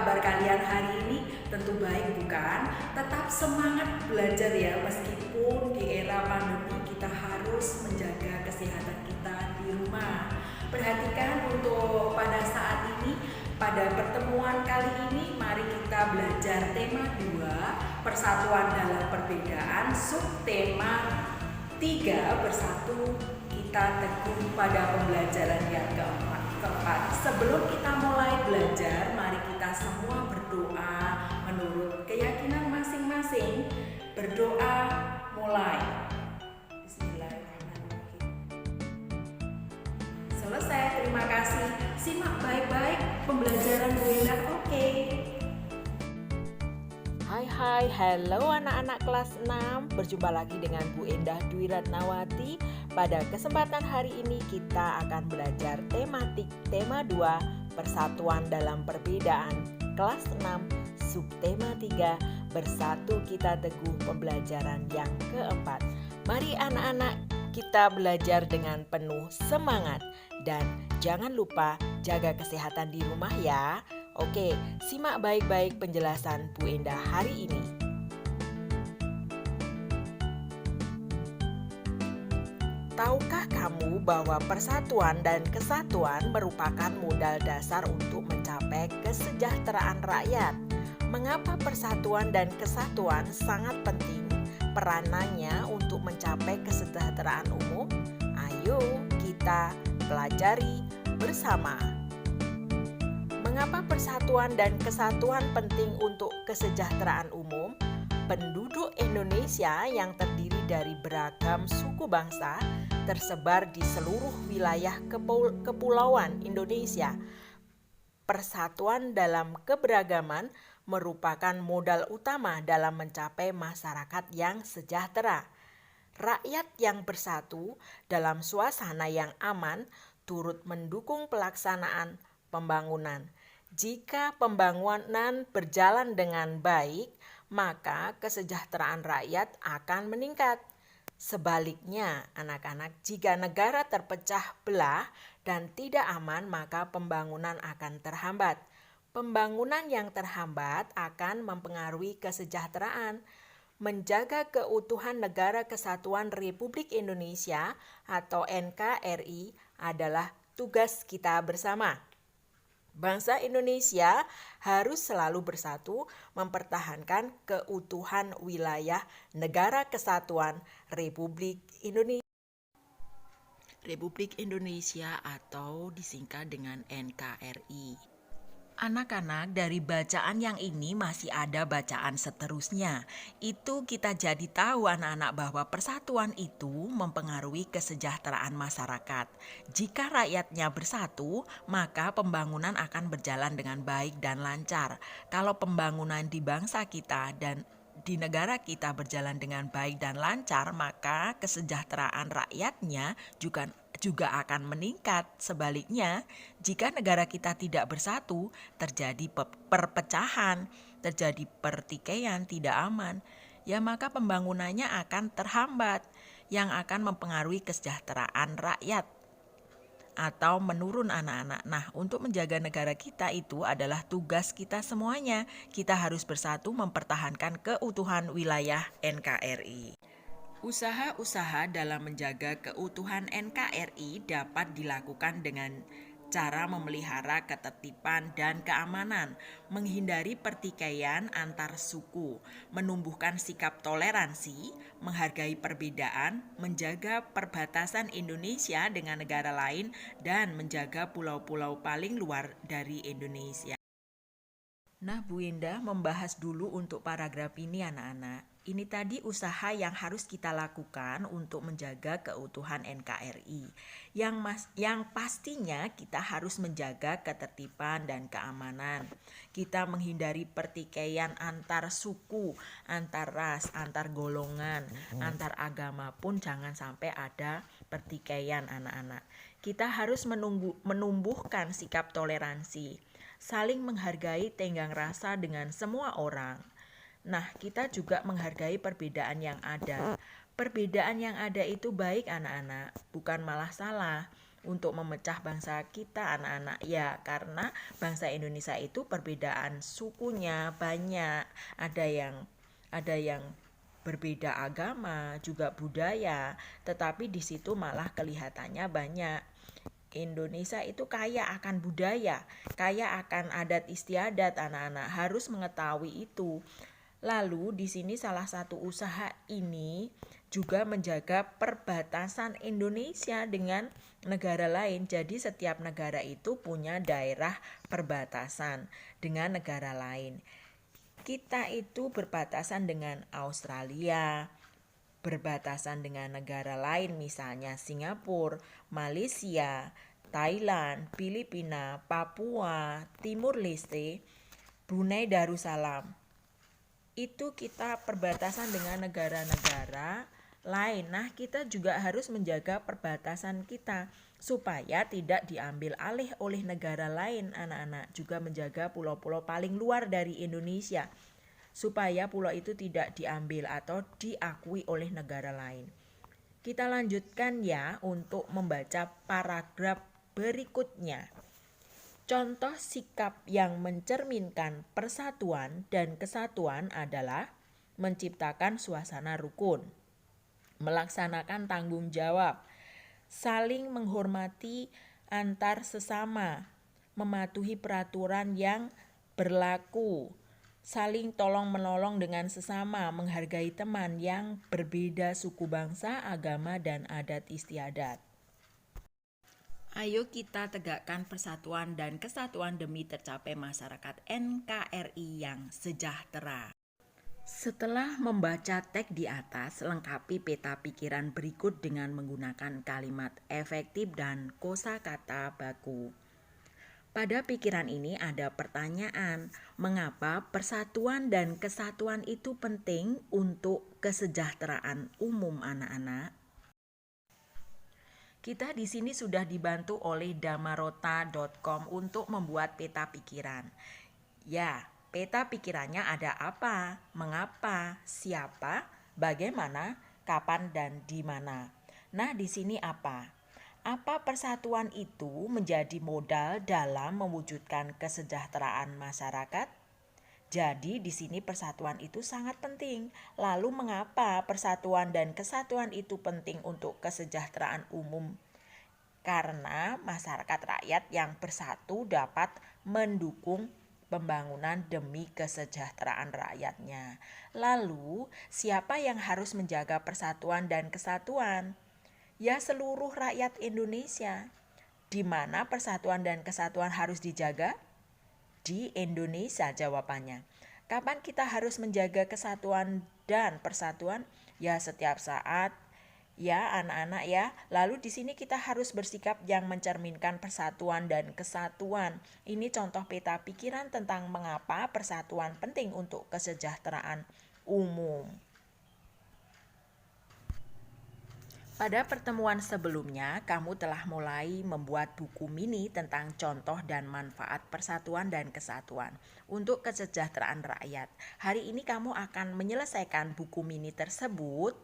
kabar kalian hari ini? Tentu baik bukan? Tetap semangat belajar ya, meskipun di era pandemi kita harus menjaga kesehatan kita di rumah. Perhatikan untuk pada saat ini, pada pertemuan kali ini, mari kita belajar tema 2, persatuan dalam perbedaan, subtema 3, bersatu kita teguh pada pembelajaran yang keempat. Sebelum kita mulai belajar, mari kita semua berdoa menurut keyakinan masing-masing. Berdoa mulai. Bismillahirrahmanirrahim. Selesai, terima kasih. Simak baik-baik pembelajaran Bu Indah. Oke. Hai, halo anak-anak kelas 6. Berjumpa lagi dengan Bu Endah Dwi Ratnawati. Pada kesempatan hari ini kita akan belajar tema 2, persatuan dalam perbedaan. Kelas 6, subtema 3, bersatu kita teguh pembelajaran yang keempat. Mari anak-anak kita belajar dengan penuh semangat. Dan jangan lupa jaga kesehatan di rumah ya. Oke, simak baik-baik penjelasan Bu Endah hari ini. Tahukah kamu bahwa persatuan dan kesatuan merupakan modal dasar untuk mencapai kesejahteraan rakyat? Mengapa persatuan dan kesatuan sangat penting peranannya untuk mencapai kesejahteraan umum? Ayo kita pelajari bersama. Mengapa persatuan dan kesatuan penting untuk kesejahteraan umum? Penduduk Indonesia yang terdiri dari beragam suku bangsa tersebar di seluruh wilayah kepulauan Indonesia. Persatuan dalam keberagaman merupakan modal utama dalam mencapai masyarakat yang sejahtera. Rakyat yang bersatu dalam suasana yang aman turut mendukung pelaksanaan pembangunan. Jika pembangunan berjalan dengan baik, maka kesejahteraan rakyat akan meningkat. Sebaliknya, anak-anak, jika negara terpecah belah dan tidak aman, maka pembangunan akan terhambat. Pembangunan yang terhambat akan mempengaruhi kesejahteraan. Menjaga keutuhan Negara Kesatuan Republik Indonesia atau NKRI adalah tugas kita bersama. Bangsa Indonesia harus selalu bersatu mempertahankan keutuhan wilayah Negara Kesatuan Republik Indonesia atau disingkat dengan NKRI. Anak-anak, dari bacaan yang ini masih ada bacaan seterusnya. Itu kita jadi tahu anak-anak bahwa persatuan itu mempengaruhi kesejahteraan masyarakat. Jika rakyatnya bersatu, maka pembangunan akan berjalan dengan baik dan lancar. Kalau pembangunan di bangsa kita dan di negara kita berjalan dengan baik dan lancar, maka kesejahteraan rakyatnya juga akan meningkat. Sebaliknya, jika negara kita tidak bersatu, terjadi perpecahan, terjadi pertikaian, tidak aman, ya maka pembangunannya akan terhambat, yang akan mempengaruhi kesejahteraan rakyat atau menurun anak-anak. Nah, untuk menjaga negara kita itu adalah tugas kita semuanya. Kita harus bersatu mempertahankan keutuhan wilayah NKRI. Usaha-usaha dalam menjaga keutuhan NKRI dapat dilakukan dengan cara memelihara ketertiban dan keamanan, menghindari pertikaian antar suku, menumbuhkan sikap toleransi, menghargai perbedaan, menjaga perbatasan Indonesia dengan negara lain, dan menjaga pulau-pulau paling luar dari Indonesia. Nah, Bu Indah membahas dulu untuk paragraf ini anak-anak. Ini tadi usaha yang harus kita lakukan untuk menjaga keutuhan NKRI. Yang pastinya kita harus menjaga ketertiban dan keamanan. Kita menghindari pertikaian antar suku, antar ras, antar golongan, antar agama pun jangan sampai ada pertikaian anak-anak. Kita harus menumbuhkan sikap toleransi, saling menghargai tenggang rasa dengan semua orang. Nah, kita juga menghargai perbedaan yang ada. Perbedaan yang ada itu baik anak-anak, bukan malah salah. untuk memecah bangsa kita anak-anak? Ya, karena bangsa Indonesia itu perbedaan sukunya banyak. Ada yang berbeda agama, juga budaya, tetapi di situ malah kelihatannya banyak. Indonesia itu kaya akan budaya, kaya akan adat istiadat, anak-anak harus mengetahui itu. Lalu di sini salah satu usaha ini juga menjaga perbatasan Indonesia dengan negara lain. Jadi setiap negara itu punya daerah perbatasan dengan negara lain. Kita itu berbatasan dengan Australia, berbatasan dengan negara lain misalnya Singapura, Malaysia, Thailand, Filipina, Papua, Timur Leste, Brunei Darussalam. Itu kita perbatasan dengan negara-negara lain. Nah, kita juga harus menjaga perbatasan kita supaya tidak diambil alih oleh negara lain, anak-anak. Juga menjaga pulau-pulau paling luar dari Indonesia supaya pulau itu tidak diambil atau diakui oleh negara lain. Kita lanjutkan ya untuk membaca paragraf berikutnya. Contoh sikap yang mencerminkan persatuan dan kesatuan adalah menciptakan suasana rukun, melaksanakan tanggung jawab, saling menghormati antar sesama, mematuhi peraturan yang berlaku, saling tolong-menolong dengan sesama, menghargai teman yang berbeda suku bangsa, agama, dan adat istiadat. Ayo kita tegakkan persatuan dan kesatuan demi tercapai masyarakat NKRI yang sejahtera. Setelah membaca teks di atas, lengkapi peta pikiran berikut dengan menggunakan kalimat efektif dan kosakata baku. Pada pikiran ini ada pertanyaan, mengapa persatuan dan kesatuan itu penting untuk kesejahteraan umum anak-anak? Kita di sini sudah dibantu oleh damarota.com untuk membuat peta pikiran. Ya, peta pikirannya ada apa, mengapa, siapa, bagaimana, kapan, dan di mana. Nah, di sini apa? Apa persatuan itu menjadi modal dalam mewujudkan kesejahteraan masyarakat? Jadi di sini persatuan itu sangat penting. Lalu mengapa persatuan dan kesatuan itu penting untuk kesejahteraan umum? Karena masyarakat rakyat yang bersatu dapat mendukung pembangunan demi kesejahteraan rakyatnya. Lalu, siapa yang harus menjaga persatuan dan kesatuan? Ya, seluruh rakyat Indonesia. Di mana persatuan dan kesatuan harus dijaga? Di Indonesia jawabannya. Kapan kita harus menjaga kesatuan dan persatuan? Ya, setiap saat. Ya, anak-anak ya. Lalu di sini kita harus bersikap yang mencerminkan persatuan dan kesatuan. Ini contoh peta pikiran tentang mengapa persatuan penting untuk kesejahteraan umum. Pada pertemuan sebelumnya, kamu telah mulai membuat buku mini tentang contoh dan manfaat persatuan dan kesatuan untuk kesejahteraan rakyat. Hari ini kamu akan menyelesaikan buku mini tersebut.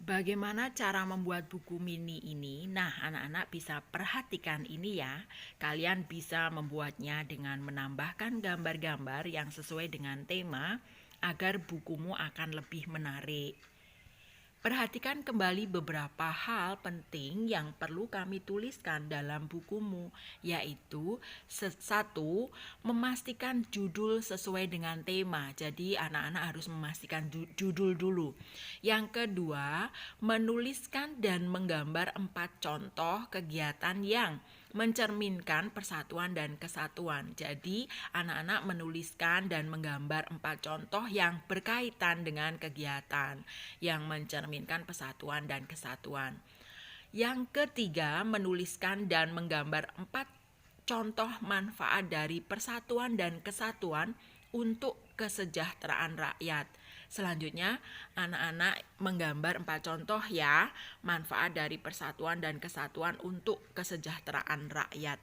Bagaimana cara membuat buku mini ini? Nah, anak-anak bisa perhatikan ini ya. Kalian bisa membuatnya dengan menambahkan gambar-gambar yang sesuai dengan tema agar bukumu akan lebih menarik. Perhatikan kembali beberapa hal penting yang perlu kami tuliskan dalam bukumu, yaitu satu, memastikan judul sesuai dengan tema. Jadi anak-anak harus memastikan judul dulu. Yang kedua, menuliskan dan menggambar 4 contoh kegiatan yang mencerminkan persatuan dan kesatuan. Jadi anak-anak menuliskan dan menggambar 4 contoh yang berkaitan dengan kegiatan yang mencerminkan persatuan dan kesatuan. Yang ketiga, menuliskan dan menggambar 4 contoh manfaat dari persatuan dan kesatuan untuk kesejahteraan rakyat. Selanjutnya, anak-anak menggambar 4 contoh ya, manfaat dari persatuan dan kesatuan untuk kesejahteraan rakyat.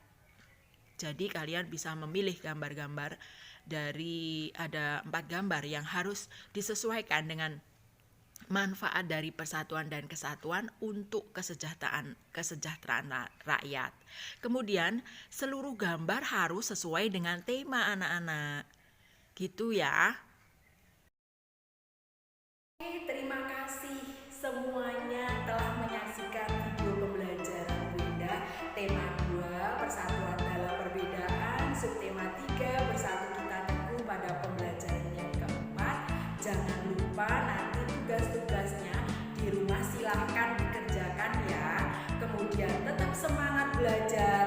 Jadi kalian bisa memilih gambar-gambar dari ada 4 gambar yang harus disesuaikan dengan manfaat dari persatuan dan kesatuan untuk kesejahteraan rakyat. Kemudian, seluruh gambar harus sesuai dengan tema anak-anak. Gitu ya. Terima kasih semuanya telah menyaksikan video pembelajaran Bu Indah tema 2 persatuan dalam perbedaan, subtema 3 bersatu kita teguh pada pembelajaran yang keempat. Jangan lupa nanti tugas-tugasnya di rumah silahkan dikerjakan ya. Kemudian tetap semangat belajar.